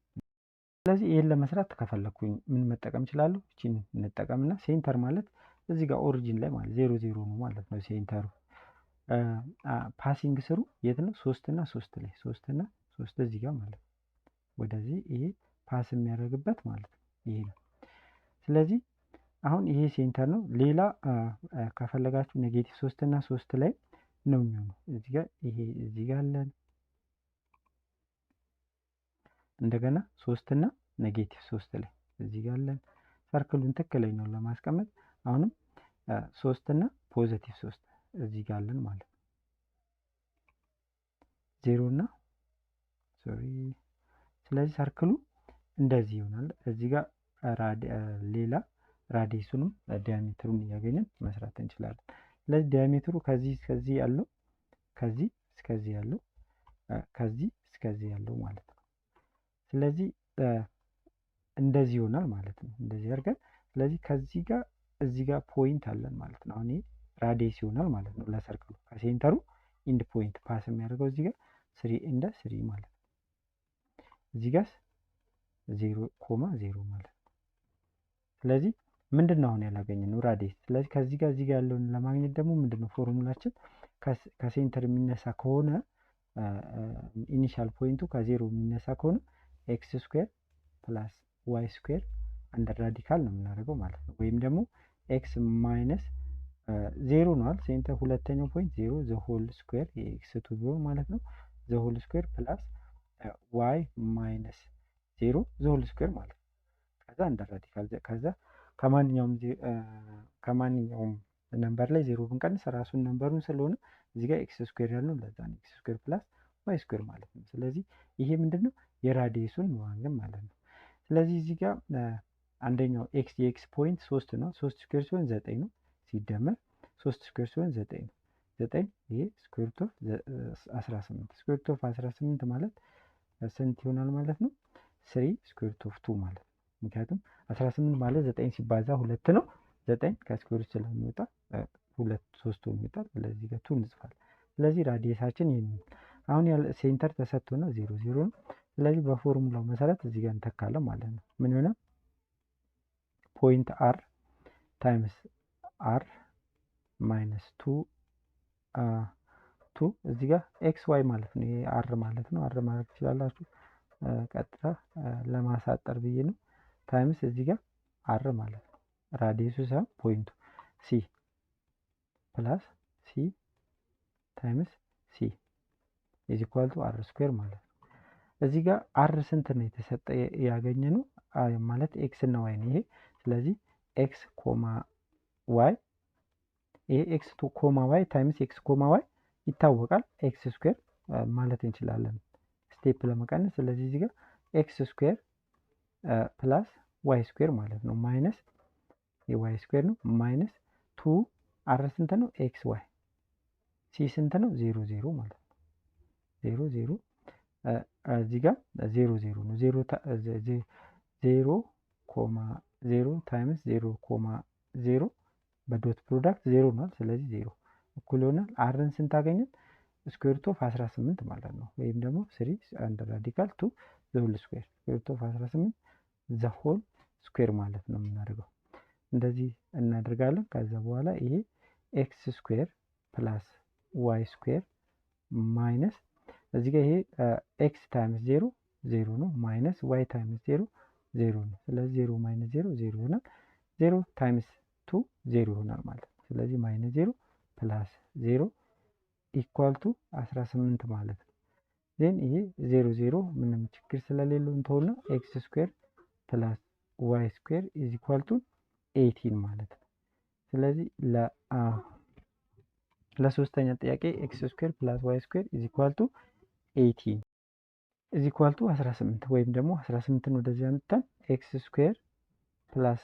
S1: ስለዚህ ይሄን ለመስራት ከፈለኩኝ ምን መጠቀም እችላለሁ? እቺን እንጠቀምና ሴንተር ማለት እዚህ ጋር ኦሪጂን ላይ ማለት 0 0 ነው ማለት ነው ሴንተሩ። ፓሲንግ ስሩ የት ነው? 3 እና 3 ላይ 3 እና 3 እዚህ ጋር ማለት ነው። ወደዚህ ይሄ ፓስ የሚያደርግበት ማለት ነው ይሄ ነው። ስለዚህ አሁን ይሄ ሴንተር ነው። ሌላ ከፈለጋችሁ ኔጌቲቭ 3 እና 3 ላይ ነው የሚሆነው። እዚህ ጋር ይሄ እዚህ ጋር አለን። እንደገና 3 እና ኔጌቲቭ 3 ላይ እዚህ ጋር አለን። ሰርክሉን ትክክለኛውን ለማስቀመጥ አሁንም 3 እና ፖዚቲቭ 3 እዚህ ጋር አለን ማለት ነው። 0 እና ስለዚህ ሰርክሉ እንደዚህ ይሆናል። እዚህ ጋር ሌላ ራዲየሱንም ዲያሜትሩን እያገኘን መስራት እንችላለን። ስለዚህ ዲያሜትሩ ከዚህ እስከዚህ ያለው ከዚህ እስከዚህ ያለው ከዚህ እስከዚህ ያለው ማለት ነው። ስለዚህ እንደዚህ ይሆናል ማለት ነው። እንደዚህ አድርገን ስለዚህ ከዚህ ጋር እዚህ ጋር ፖይንት አለን ማለት ነው። አሁን ራዲየስ ይሆናል ማለት ነው ለሰርክሉ። ከሴንተሩ ኢንድ ፖይንት ፓስ የሚያደርገው እዚህ ጋር 3 ማለት ነው። እዚህ ጋር 0,0 ማለት ነው። ስለዚህ ምንድን ነው አሁን ያላገኘነው? ራዲየስ። ስለዚህ ከዚህ ጋር እዚህ ጋር ያለውን ለማግኘት ደግሞ ምንድን ነው ፎርሙላችን? ከሴንተር የሚነሳ ከሆነ ኢኒሻል ፖይንቱ ከዜሮ የሚነሳ ከሆነ ኤክስ ስኩዌር ፕላስ ዋይ ስኩዌር አንደር ራዲካል ነው የምናደርገው ማለት ነው። ወይም ደግሞ ኤክስ ማይነስ ዜሮ ነዋል ሴንተር ሁለተኛው ፖይንት ዜሮ ዘሆል ስኩዌር የኤክስ ቱ ቢሆን ማለት ነው ዘሆል ስኩዌር ፕላስ ዋይ ማይነስ ዜሮ ዘሆል ስኩዌር ማለት ነው። ከዛ አንደር ራዲካል ከዛ ከማንኛውም ነምበር ላይ ዜሮ ብንቀንስ ራሱን ነምበሩን ስለሆነ እዚህ ጋር ኤክስ ስኩዌር ያልነው ለዛ ነው ኤክስ ስኩዌር ፕላስ ዋይ ስኩዌር ማለት ነው። ስለዚህ ይሄ ምንድነው የራዲየሱን ማግኘት ማለት ነው። ስለዚህ እዚህ ጋር አንደኛው ኤክስ የኤክስ ፖይንት 3 ነው። 3 ስኩዌር ሲሆን 9 ነው። ሲደመር 3 ስኩዌር ሲሆን 9 ነው። 9 ይሄ ስኩዌር ሩት ኦፍ 18 ስኩዌር ሩት ኦፍ 18 ማለት ስንት ይሆናል ማለት ነው? 3 ስኩዌር ሩት ኦፍ 2 ማለት ነው። ምክንያቱም 18 ማለት 9 ሲባዛ 2 ነው። 9 ከስኩዌር ሩት ስለሚወጣ 2 3 ሆኖ ይወጣል። ስለዚህ ጋር 2 እንጽፋለን። ስለዚህ ራዲየሳችን ይሄን ነው። አሁን ያለ ሴንተር ተሰጥቶና 0 0 ነው። ስለዚህ በፎርሙላው መሰረት እዚህ ጋር እንተካለን ማለት ነው። ምን ይሆናል? ፖይንት አር ታይምስ አር ማይነስ 2 እዚህ ጋር ኤክስ ዋይ ማለት ነው። ይሄ አር ማለት ነው። አር ማለት ትችላላችሁ። ቀጥታ ለማሳጠር ብዬ ነው። ታይምስ እዚህ ጋር አር ማለት ነው። ራዲየሱ ሳይሆን ፖይንቱ ሲ ፕላስ ሲ ታይምስ ሲ ኢዝ ኢኳል ቱ አር ስኩዌር ማለት ነው። እዚህ ጋር አር ስንት ነው የተሰጠ ያገኘ ነው ማለት ኤክስ እና ዋይ ነው ይሄ። ስለዚህ ኤክስ ኮማ ዋይ ይሄ ኤክስ ኮማ ዋይ ታይምስ ኤክስ ኮማ ዋይ ይታወቃል። ኤክስ ስኩዌር ማለት እንችላለን ስቴፕ ለመቀነስ። ስለዚህ እዚህ ጋር ኤክስ ስኩዌር ፕላስ ዋይ ስኩዌር ማለት ነው ማይነስ የዋይ ስኩዌር ነው ማይነስ 2 አር ስንት ነው? ኤክስ ዋይ ሲ ስንት ነው? 0 0 ማለት ነው 0 0 እዚህ ጋር 0 0 ነው 0 ኮማ 0 ታይምስ 0 ኮማ 0 በዶት ፕሮዳክት 0 ነው። ስለዚህ 0 እኩል ይሆናል አርን ስንት አገኘን? ስኩዌር ሩት ኦፍ 18 ማለት ነው። ወይም ደግሞ 3 አንደር ራዲካል 2 ዘሆል ስኩዌር ስኩዌር ሩት ኦፍ 18 ዘሆል ስኩዌር ማለት ነው የምናደርገው። እንደዚህ እናደርጋለን። ከዛ በኋላ ይሄ ኤክስ ስኩዌር ፕላስ ዋይ ስኩዌር ማይነስ እዚህ ጋር ይሄ ኤክስ ታይምስ 0 0 ነው ማይነስ ዋይ ታይምስ 0 0 ነው። ስለዚህ 0 ማይነስ 0 0 ይሆናል። 0 ታይምስ 2 0 ይሆናል ማለት ነው። ስለዚህ ማይነስ 0 ፕላስ 0 ኢኳል ቱ 18 ማለት ነው። ዜን ይሄ 0 0 ምንም ችግር ስለሌለው እንተውና ኤክስ ስኩዌር ፕላስ ዋይ ስኩዌር ኢዝ ኢኳል ቱ 18 ማለት ነው። ስለዚህ ለሶስተኛ ጥያቄ ኤክስ ስኩዌር ፕላስ ዋይ ስኩዌር ኢዝ ኢኳል ቱ 18 ኢዝ ኢኳል ቱ 18 ወይም ደግሞ 18ን ወደዚህ አምጥተን ኤክስ ስኩዌር ፕላስ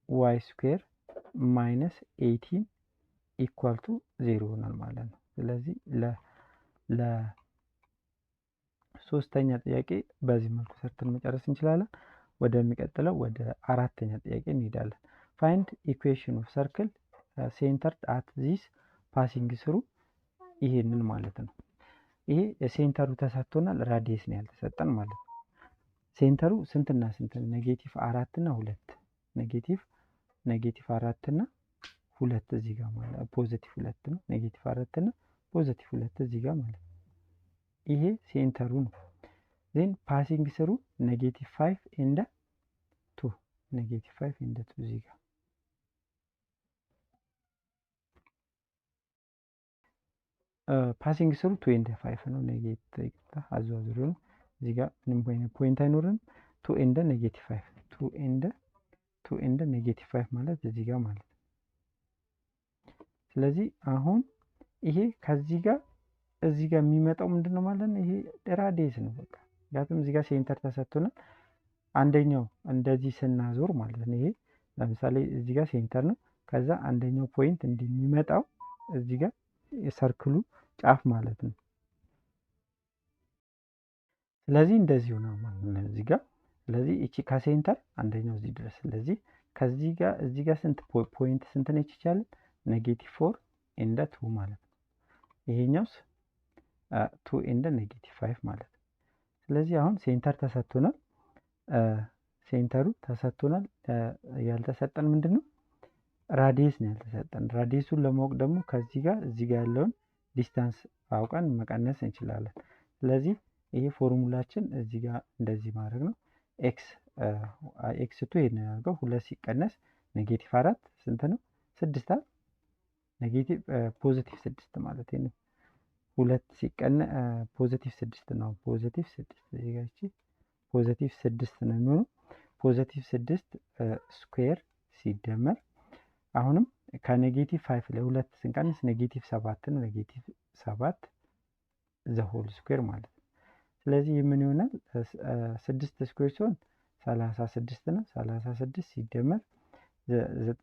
S1: ዋይ ስኩዌር ማይነስ 18 ኢኳል ቱ 0 ይሆናል ማለት ነው። ስለዚህ ለሶስተኛ ጥያቄ በዚህ መልኩ ሰርተን መጨረስ እንችላለን። ወደሚቀጥለው ወደ አራተኛ ጥያቄ እንሄዳለን። ፋይንድ ኢኩዌሽን ኦፍ ሰርክል ሴንተርድ አት ዚስ ፓሲንግ ስሩ ይሄንን ማለት ነው። ይሄ ሴንተሩ ተሰጥቶናል፣ ራዲየስ ነው ያልተሰጠን ማለት ነው። ሴንተሩ ስንትና ስንት? ኔጌቲቭ 4 እና 2 ኔጌቲቭ 4 እና 2 እዚህ ጋር ማለት ፖዚቲቭ 2 ነው። ኔጌቲቭ 4 እና ፖዚቲቭ 2 እዚህ ጋር ማለት ነው። ይሄ ሴንተሩ ነው። ዜን ፓሲንግ ስሩ ኔጌቲቭ 5 ኤንድ 2 ኔጌቲቭ 5 ኤንድ 2 እዚህ ጋር ፓሲንግ ስሩ 2 ኤንድ 5 ነው። ኔጌቲቭ አዟዙሩ ነው። እዚህ ጋር ምንም ፖይንት አይኖርም። 2 ኤንድ ኔጌቲቭ 5 2 ኤንድ ኔጌቲቭ 5 ማለት እዚህ ጋር ማለት ነው። ስለዚህ አሁን ይሄ ከዚህ ጋር እዚህ ጋር የሚመጣው ምንድነው ማለት ነው? ይሄ ራዲየስ ነው በቃ። ምክንያቱም እዚህ ጋር ሴንተር ተሰጥቶናል። አንደኛው እንደዚህ ስናዞር ማለት ነው። ይሄ ለምሳሌ እዚህ ጋር ሴንተር ነው። ከዛ አንደኛው ፖይንት እንደሚመጣው እዚህ ጋር የሰርክሉ ጫፍ ማለት ነው። ስለዚህ እንደዚህ ነው ማለት ነው እዚህ ጋር። ስለዚህ እቺ ከሴንተር አንደኛው እዚህ ድረስ። ስለዚህ ከዚህ ጋር እዚህ ጋር ስንት ፖይንት ስንት ነች ይቻላል? -4 ኤንድ 2 ማለት ነው። ይሄኛውስ 2 ኤንድ -5 ማለት ነው። ስለዚህ አሁን ሴንተር ተሰጥቶናል። ሴንተሩ ተሰጥቶናል። ያልተሰጠን ምንድን ነው? ራዲየስ ነው ያልተሰጠን። ራዲየሱን ለማወቅ ደግሞ ከዚህ ጋር እዚህ ጋር ያለውን ዲስታንስ አውቀን መቀነስ እንችላለን። ስለዚህ ይሄ ፎርሙላችን እዚህ ጋር እንደዚህ ማድረግ ነው። ኤክስ ቱ ይሄን ያደርገው 2 ሲቀነስ -4 ስንት ነው? 6 አይደል? ኔጌቲቭ ፖዚቲቭ 6 ማለት ነው። 2 ሲቀነስ ፖዚቲቭ 6 ነው። ፖዚቲቭ 6 እዚህ ጋር እቺ ፖዚቲቭ 6 ነው የሚሆነው። ፖዚቲቭ 6 ስኩዌር ሲደመር አሁንም ከ-5 ለ2 ስንቀንስ -7 ነው። -7 ዘ ሆል ስኩዌር ማለት ነው። ስለዚህ ምን ይሆናል? 6 ስኩዌር ሲሆን 36 ነው። 36 ሲደመር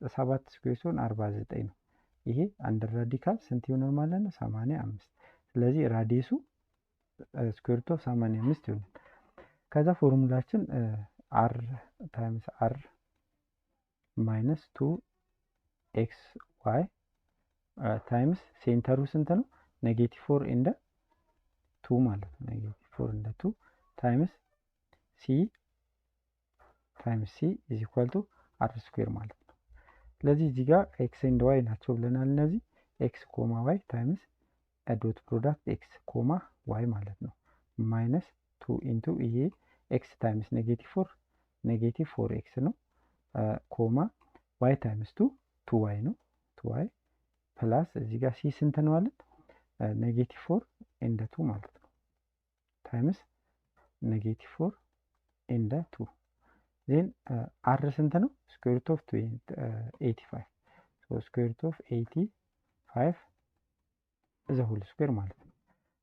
S1: 7 ስኩዌር ሲሆን 49 ነው። ይሄ አንድ ራዲካል ስንት ይሆናል ማለት ነው? 85። ስለዚህ ራዲየሱ ስኩዌር ሩት ኦፍ 85 ይሆናል። ከዛ ፎርሙላችን r ታይምስ r ማይነስ 2xy ታይምስ ሴንተሩ ስንት ነው? -4 ኤንድ 2 ማለት ነው። -4 ኤንድ 2 ታይምስ c ታይምስ c ኢዝ ኢኳል ቱ r ስኩዌር ማለት ነው። ስለዚህ እዚህ ጋር ኤክስ ኤንድ ዋይ ናቸው ብለናል። እነዚህ ኤክስ ኮማ ዋይ ታይምስ ዶት ፕሮዳክት ኤክስ ኮማ ዋይ ማለት ነው። ማይነስ 2 ኢንቱ ይሄ ኤክስ ታይምስ -4 ኤክስ ነው ኮማ ዋይ ታይምስ 2 ዋይ ነው 2 ዋይ ፕላስ እዚህ ጋር ሲ ስንት ነው አለን? -4 ኤንድ 2 ማለት ነው ታይምስ -4 ኤንድ 2 ዜን አር ስንት ነው? ስኩዌር ሩት ኦፍ 85 ሶ ስኩዌር ሩት ኦፍ 85 ዘ ሆል ስኩዌር ማለት ነው።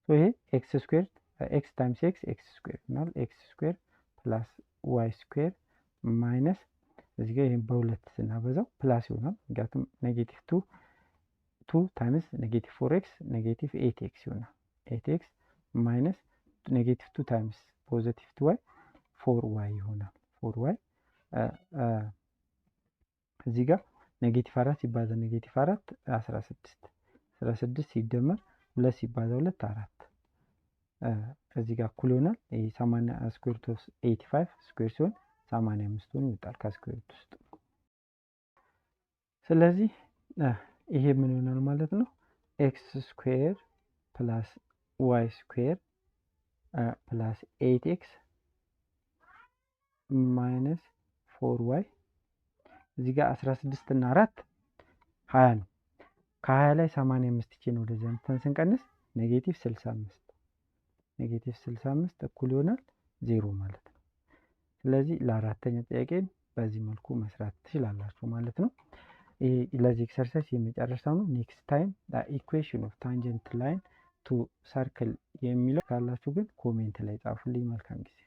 S1: ሶ ይሄ ኤክስ ስኩዌር ኤክስ ታይምስ ኤክስ ስኩዌር ይሆናል። ኤክስ ስኩዌር ፕላስ ዋይ ስኩዌር ማይነስ እዚህ ጋር ይሄን በሁለት ስናበዛው ፕላስ ይሆናል። ምክንያቱም -2 ታይምስ -4x -8x ይሆናል። 8x ማይነስ -2 ታይምስ ፖዚቲቭ 2y 4y ይሆናል። 4y እዚህ ጋር -4 ሲባዛ -4 16 ሲደመር 2 ሲባዛ 2 4 እዚህ ጋር እኩል ይሆናል። ይሄ 80 ስኩዌር ሩት ኦፍ 85 ስኩዌር ሲሆን 85 ሆኖ ይወጣል ከስኩዌር ሩት ውስጥ። ስለዚህ ይሄ ምን ይሆናል ማለት ነው? ኤክስ ስኩዌር ፕላስ ዋይ ስኩዌር ፕላስ 8x ማይነስ 4y እዚህ ጋር 16 እና 4 20 ነው። ከ20 ላይ 85 ይችን ወደዚያ እንትን ስንቀንስ -65 እኩል ይሆናል 0 ማለት ነው። ስለዚህ ለአራተኛ ጥያቄ በዚህ መልኩ መስራት ትችላላችሁ ማለት ነው። ይሄ ለዚህ ኤክሰርሳይዝ የመጨረሻው ነው። ኔክስት ታይም ኢኩዌሽን ኦፍ ታንጀንት ላይን ቱ ሰርክል የሚለው ካላችሁ ግን ኮሜንት ላይ ጻፉልኝ። መልካም ጊዜ